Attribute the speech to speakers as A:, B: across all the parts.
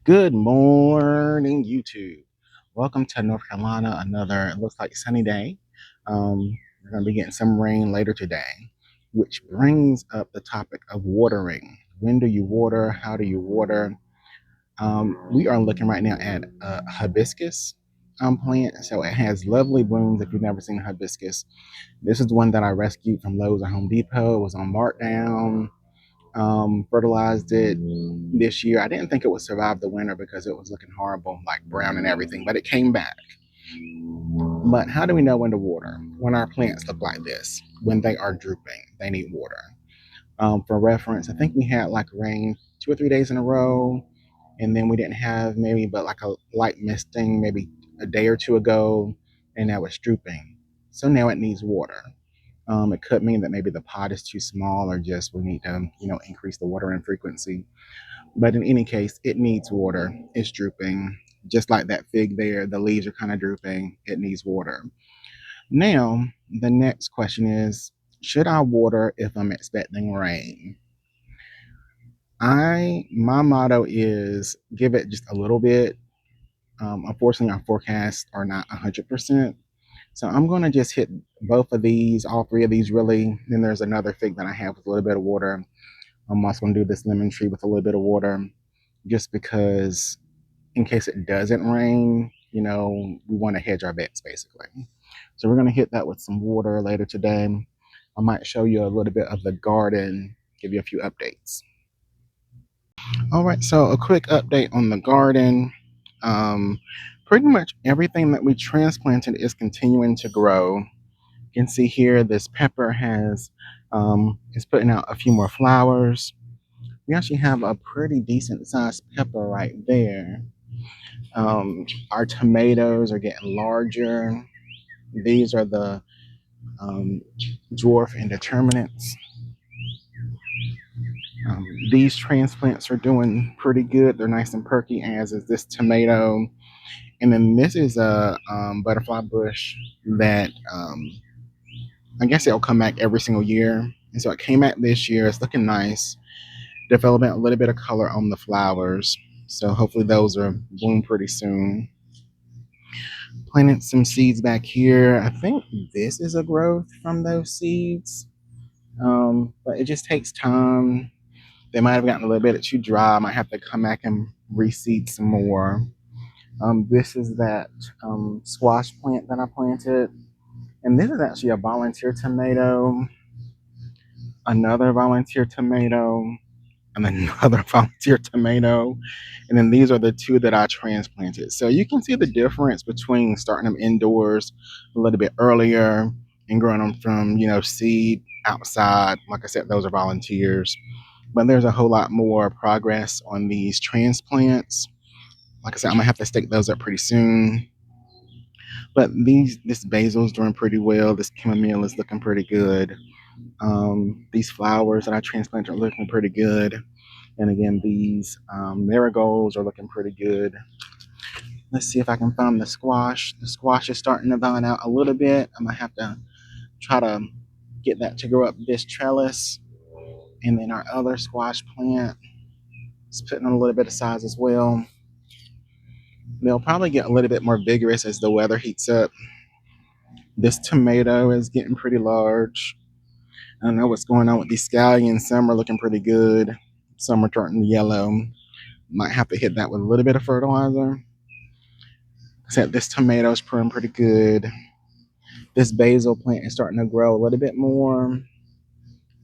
A: Good morning, YouTube. Welcome to North Carolina. Another, it looks like sunny day. We're going to be getting some rain later today, which brings up the topic of watering. When do you water? How do you water? We are looking right now at a hibiscus plant. So it has lovely blooms. If you've never seen a hibiscus, this is the one that I rescued from Lowe's or Home Depot. It was on markdown. Fertilized it this year. I didn't think it would survive the winter because it was looking horrible, like brown and everything, but it came back. But how do we know when to water? When our plants look like this, when they are drooping, they need water. For reference, I think we had like rain 2 or 3 days in a row, and then we didn't have maybe but like a light misting maybe a day or two ago, and now it's drooping. So now it needs water. It could mean that maybe the pot is too small, or just we need to, increase the watering frequency. But in any case, it needs water. It's drooping. Just like that fig there, the leaves are kind of drooping. It needs water. Now, the next question is, should I water if I'm expecting rain? My motto is give it just a little bit. Unfortunately, our forecasts are not 100%. So I'm going to just hit both of these, all three of these really. Then there's another fig that I have with a little bit of water. I'm also going to do this lemon tree with a little bit of water, just because in case it doesn't rain, we want to hedge our bets basically. So we're going to hit that with some water later today. I might show you a little bit of the garden, give you a few updates. All right, so a quick update on the garden. Um, Pretty much everything that we transplanted is continuing to grow. You can see here this pepper is putting out a few more flowers. We actually have a pretty decent sized pepper right there. Our tomatoes are getting larger. These are the um, dwarf indeterminates. These transplants are doing pretty good. They're nice and perky, as is this tomato. And then this is a butterfly bush that I guess it'll come back every single year. And so it came back this year. It's looking nice, developing a little bit of color on the flowers. So hopefully those are bloom pretty soon. Planted some seeds back here. I think this is a growth from those seeds, but it just takes time. They might have gotten a little bit too dry. I might have to come back and reseed some more. This is that squash plant that I planted. And this is actually a volunteer tomato, another volunteer tomato, and another volunteer tomato. And then these are the two that I transplanted. So you can see the difference between starting them indoors a little bit earlier and growing them from, seed outside. Like I said, those are volunteers. But there's a whole lot more progress on these transplants. Like I said, I'm gonna have to stake those up pretty soon. But this basil is doing pretty well. This chamomile is looking pretty good. These flowers that I transplanted are looking pretty good. And again, these marigolds are looking pretty good. Let's see if I can find the squash. The squash is starting to vine out a little bit. I'm gonna have to try to get that to grow up this trellis. And then our other squash plant is putting on a little bit of size as well. They'll probably get a little bit more vigorous as the weather heats up. This tomato is getting pretty large. I don't know what's going on with these scallions. Some are looking pretty good. Some are turning yellow. Might have to hit that with a little bit of fertilizer. Except this tomato is pretty good. This basil plant is starting to grow a little bit more.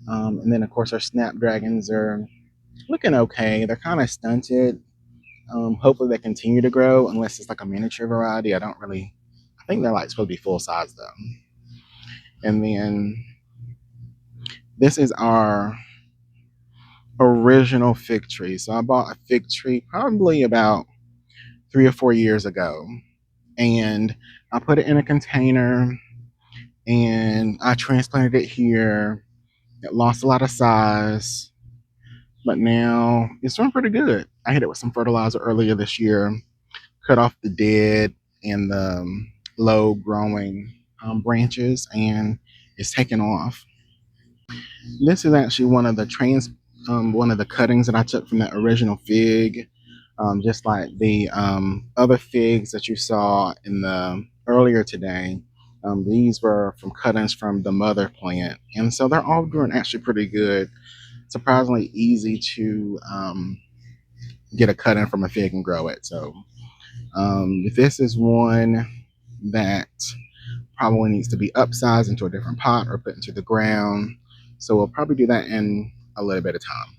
A: And then, of course, our snapdragons are looking okay. They're kind of stunted. Hopefully they continue to grow, unless it's like a miniature variety. I think they're like supposed to be full size though. And then this is our original fig tree. So I bought a fig tree probably about 3 or 4 years ago, and I put it in a container and I transplanted it here. It lost a lot of size, but now it's doing pretty good. I hit it with some fertilizer earlier this year, cut off the dead and the low growing branches, and it's taken off. This is actually one of the cuttings that I took from that original fig. just like the other figs that you saw in the earlier today. These were from cuttings from the mother plant, and so they're all doing actually pretty good. Surprisingly easy to get a cut in from a fig and grow it. So this is one that probably needs to be upsized into a different pot or put into the ground. So we'll probably do that in a little bit of time.